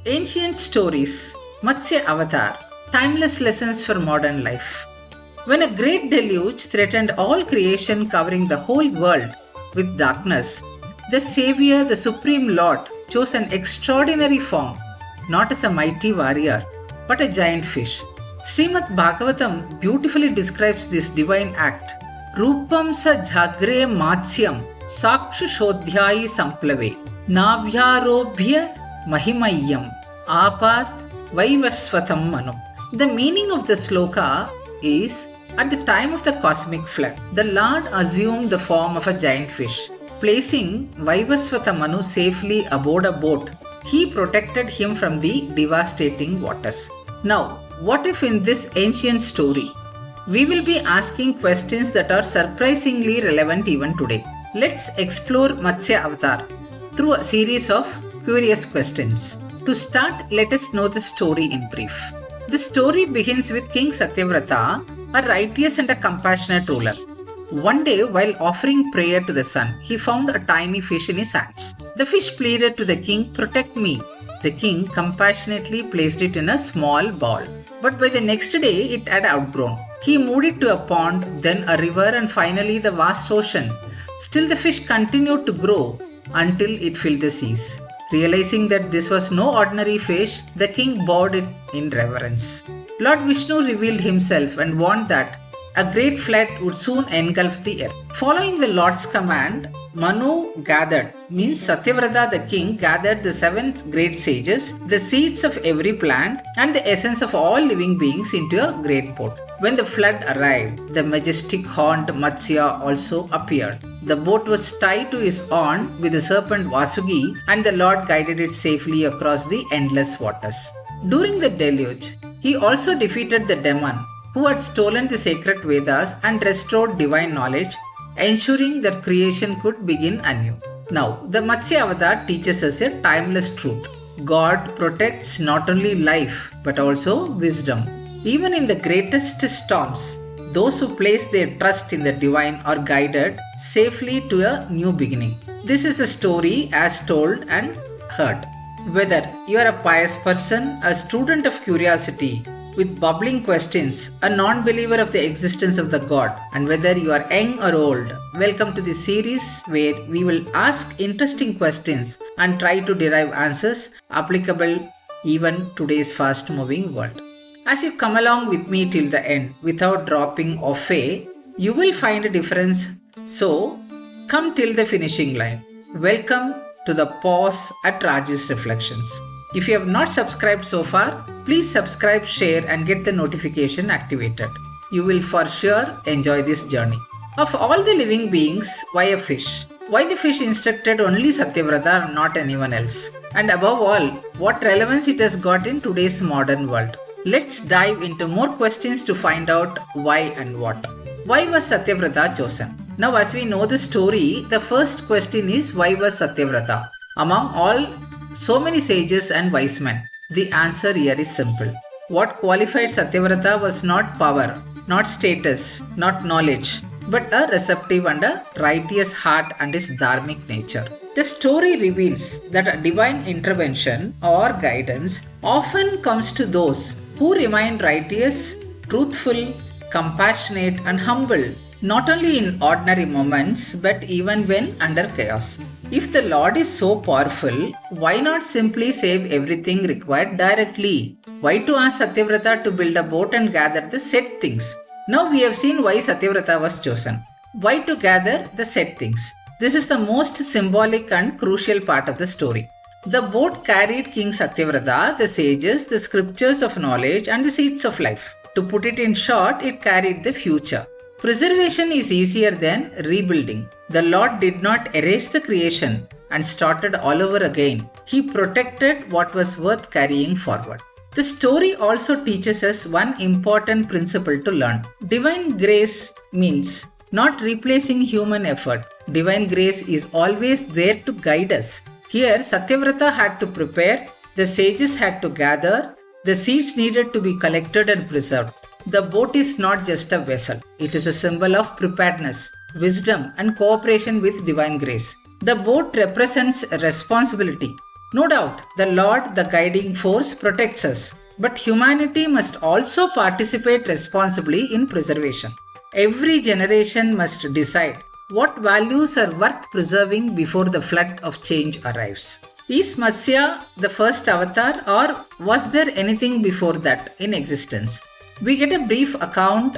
Ancient stories, Matsya avatar, timeless lessons for modern life. When a great deluge threatened all creation covering the whole world with darkness, the Savior, the Supreme Lord, chose an extraordinary form, not as a mighty warrior, but a giant fish. Śrīmad Bhāgavatam beautifully describes this divine act. Ruupam sa Jagrhe Matsya dadhi-Samplave Naavyaa Mahiimayyaam-Apaad-Vaivasvatam Manum. The meaning of the sloka is, at the time of the cosmic flood, the Lord assumed the form of a giant fish. Placing Vaivasvata Manu safely aboard a boat, he protected him from the devastating waters. Now, what if in this ancient story, we will be asking questions that are surprisingly relevant even today? Let's explore Matsya avatar through a series of curious questions. To start, let us know the story in brief. The story begins with King Satyavrata, a righteous and a compassionate ruler. One day, while offering prayer to the sun, he found a tiny fish in his hands. The fish pleaded to the king, "Protect me." The king compassionately placed it in a small bowl. But by the next day, it had outgrown. He moved it to a pond, then a river, and finally the vast ocean. Still, the fish continued to grow until it filled the seas. Realizing that this was no ordinary fish, the king bowed it in reverence. Lord Vishnu revealed himself and warned that a great flood would soon engulf the earth. Following the Lord's command, Manu gathered, means Satyavrata the king gathered the 7 great sages, the seeds of every plant, and the essence of all living beings into a great boat. When the flood arrived, the majestic horned Matsya also appeared. The boat was tied to his horn with the serpent Vasugi, and the Lord guided it safely across the endless waters. During the deluge, he also defeated the demon who had stolen the sacred Vedas and restored divine knowledge, ensuring that creation could begin anew. Now, the Matsya avatar teaches us a timeless truth. God protects not only life but also wisdom. Even in the greatest storms, those who place their trust in the divine are guided safely to a new beginning. This is a story as told and heard. Whether you are a pious person, a student of curiosity with bubbling questions, a non-believer of the existence of the God, and whether you are young or old, welcome to this series where we will ask interesting questions and try to derive answers applicable even today's fast-moving world. As you come along with me till the end without dropping off faith, you will find a difference. So, come till the finishing line. Welcome to the pause at Raj's Reflections. If you have not subscribed so far, please subscribe, share and get the notification activated. You will for sure enjoy this journey. Of all the living beings, why a fish? Why the fish instructed only Satyavrata and not anyone else? And above all, what relevance it has got in today's modern world? Let's dive into more questions to find out why and what. Why was Satyavrata chosen? Now, as we know the story, the first question is, why was Satyavrata? Among all so many sages and wise men, the answer here is simple. What qualified Satyavrata was not power, not status, not knowledge, but a receptive and a righteous heart and his dharmic nature. The story reveals that a divine intervention or guidance often comes to those who remain righteous, truthful, compassionate and humble, not only in ordinary moments but even when under chaos. If the Lord is so powerful, why not simply save everything required directly? Why to ask Satyavrata to build a boat and gather the said things? Now we have seen why Satyavrata was chosen. Why to gather the said things? This is the most symbolic and crucial part of the story. The boat carried King Satyavrata, the sages, the scriptures of knowledge and the seeds of life. To put it in short, it carried the future. Preservation is easier than rebuilding. The Lord did not erase the creation and started all over again. He protected what was worth carrying forward. The story also teaches us one important principle to learn. Divine grace means not replacing human effort. Divine grace is always there to guide us. Here, Satyavrata had to prepare, the sages had to gather, the seeds needed to be collected and preserved. The boat is not just a vessel. It is a symbol of preparedness, wisdom and cooperation with divine grace. The boat represents responsibility, No doubt, the Lord, the guiding force, protects us. But humanity must also participate responsibly in preservation. Every generation must decide what values are worth preserving before the flood of change arrives. Is Matsya the first avatar, or was there anything before that in existence? We get a brief account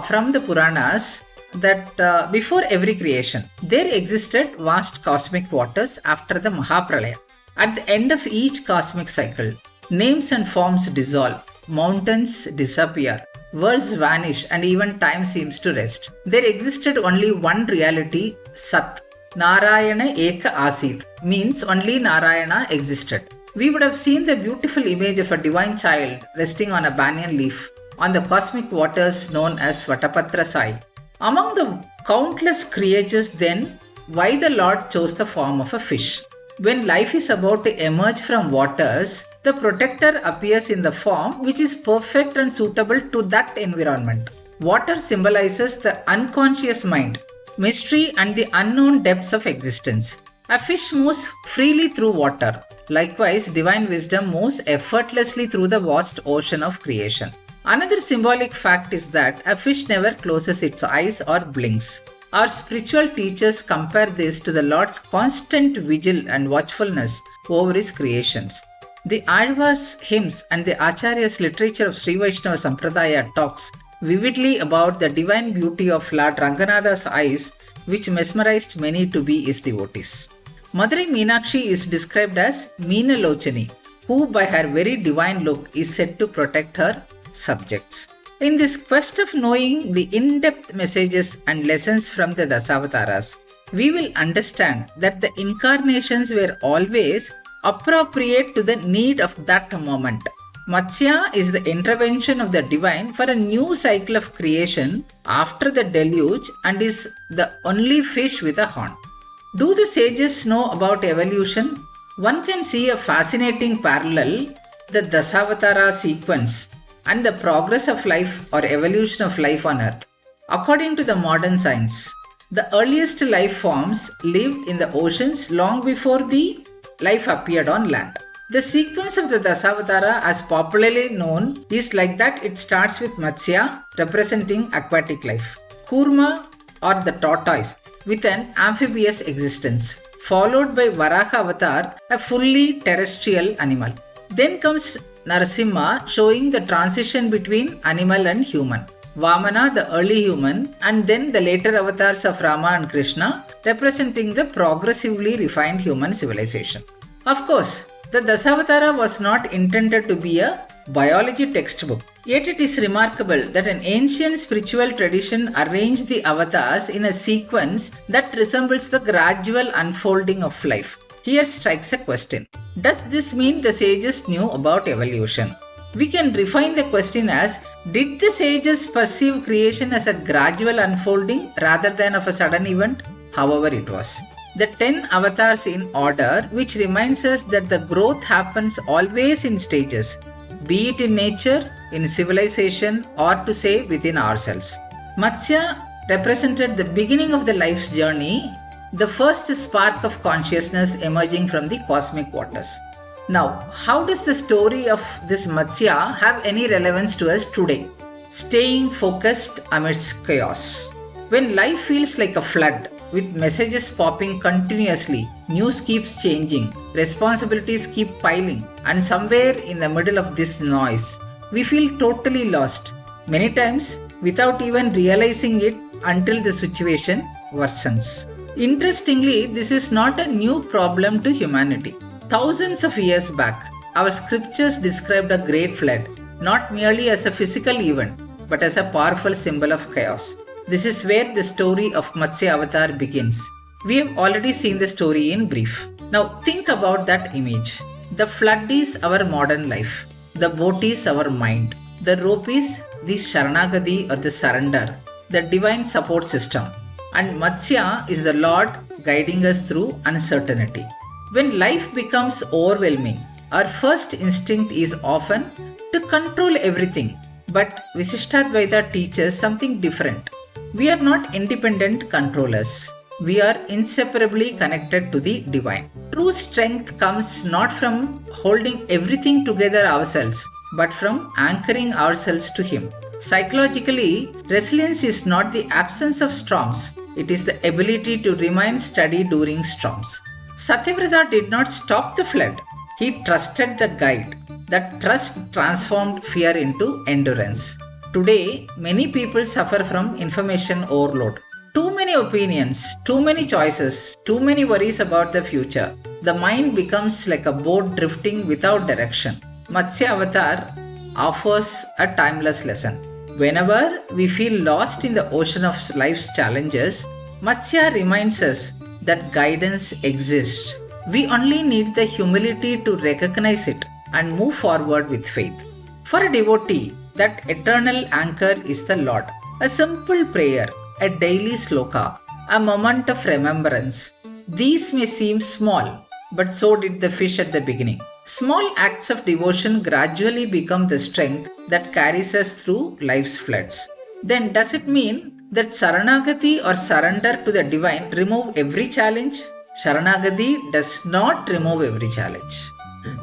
from the Puranas that before every creation, there existed vast cosmic waters after the Mahapralaya. At the end of each cosmic cycle, names and forms dissolve, mountains disappear, worlds vanish, and even time seems to rest. There existed only one reality, Sat. Narayana Eka Asit means only Narayana existed. We would have seen the beautiful image of a divine child resting on a banyan leaf on the cosmic waters known as Vatapatra Sai. Among the countless creatures then, why the Lord chose the form of a fish? When life is about to emerge from waters, the protector appears in the form which is perfect and suitable to that environment. Water symbolizes the unconscious mind, mystery and the unknown depths of existence. A fish moves freely through water. Likewise, divine wisdom moves effortlessly through the vast ocean of creation. Another symbolic fact is that a fish never closes its eyes or blinks. Our spiritual teachers compare this to the Lord's constant vigil and watchfulness over his creations. The Alva's hymns and the Acharya's literature of Sri Vaishnava Sampradaya talks vividly about the divine beauty of Lord Ranganatha's eyes, which mesmerized many to be his devotees. Madurai Meenakshi is described as Meenalochani, who by her very divine look is said to protect her subjects. In this quest of knowing the in-depth messages and lessons from the Dasavataras, we will understand that the incarnations were always appropriate to the need of that moment. Matsya is the intervention of the divine for a new cycle of creation after the deluge and is the only fish with a horn. Do the sages know about evolution? One can see a fascinating parallel, the Dasavatara sequence and the progress of life or evolution of life on earth. According to the modern science, the earliest life forms lived in the oceans long before the life appeared on land. The sequence of the Dasavatara, as popularly known, is like that. It starts with Matsya, representing aquatic life, Kurma or the tortoise, with an amphibious existence, followed by Varaha Avatar, a fully terrestrial animal. Then comes Narasimha, showing the transition between animal and human, Vamana, the early human, and then the later avatars of Rama and Krishna, representing the progressively refined human civilization. Of course, the Dasavatara was not intended to be a biology textbook. Yet it is remarkable that an ancient spiritual tradition arranged the avatars in a sequence that resembles the gradual unfolding of life. Here strikes a question. Does this mean the sages knew about evolution? We can refine the question as, did the sages perceive creation as a gradual unfolding rather than of a sudden event? However it was. The 10 avatars in order, which reminds us that the growth happens always in stages, be it in nature, in civilization, or to say within ourselves. Matsya represented the beginning of the life's journey, the first spark of consciousness emerging from the cosmic waters. Now, how does the story of this Matsya have any relevance to us today? Staying focused amidst chaos. When life feels like a flood, with messages popping continuously, news keeps changing, responsibilities keep piling, and somewhere in the middle of this noise, we feel totally lost, many times without even realizing it until the situation worsens. Interestingly, this is not a new problem to humanity. Thousands of years back, our scriptures described a great flood, not merely as a physical event, but as a powerful symbol of chaos. This is where the story of Matsya Avatar begins. We have already seen the story in brief. Now think about that image. The flood is our modern life. The boat is our mind. The rope is the Sharanagati or the surrender, the divine support system. And Matsya is the Lord guiding us through uncertainty. When life becomes overwhelming, our first instinct is often to control everything. But Visishtadvaita teaches something different. We are not independent controllers. We are inseparably connected to the divine. True strength comes not from holding everything together ourselves, but from anchoring ourselves to Him. Psychologically, resilience is not the absence of storms, it is the ability to remain steady during storms. Satyavrata did not stop the flood, he trusted the guide. That trust transformed fear into endurance. Today, many people suffer from information overload. Too many opinions, too many choices, too many worries about the future. The mind becomes like a boat drifting without direction. Matsya Avatar offers a timeless lesson. Whenever we feel lost in the ocean of life's challenges, Matsya reminds us that guidance exists. We only need the humility to recognize it and move forward with faith. For a devotee, that eternal anchor is the Lord. A simple prayer, a daily sloka, a moment of remembrance. These may seem small, but so did the fish at the beginning. Small acts of devotion gradually become the strength that carries us through life's floods. Then does it mean that Saranagati or surrender to the divine remove every challenge? Sharanagati does not remove every challenge.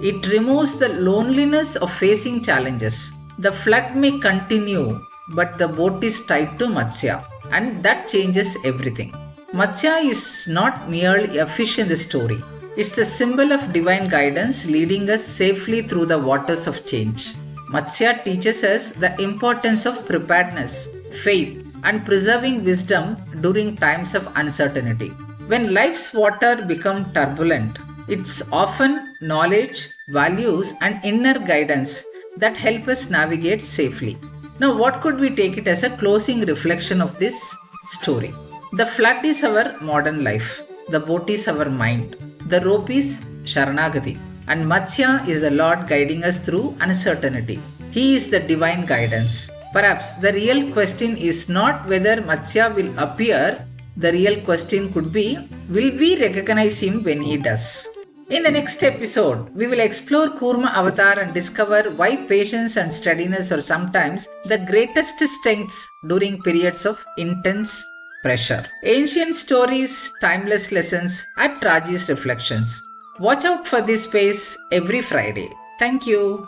It removes the loneliness of facing challenges. The flood may continue, but the boat is tied to Matsya, and that changes everything. Matsya is not merely a fish in the story. It's a symbol of divine guidance leading us safely through the waters of change. Matsya teaches us the importance of preparedness, faith, and preserving wisdom during times of uncertainty. When life's water become turbulent, it's often knowledge, values, and inner guidance that help us navigate safely. Now, what could we take it as a closing reflection of this story? The flood is our modern life. The boat is our mind. The rope is Sharanagati. And Matsya is the Lord guiding us through uncertainty. He is the divine guidance. Perhaps the real question is not whether Matsya will appear. The real question could be, will we recognize him when he does? In the next episode, we will explore Kurma Avatar and discover why patience and steadiness are sometimes the greatest strengths during periods of intense pressure. Ancient stories, timeless lessons, and Raji's reflections. Watch out for this space every Friday. Thank you.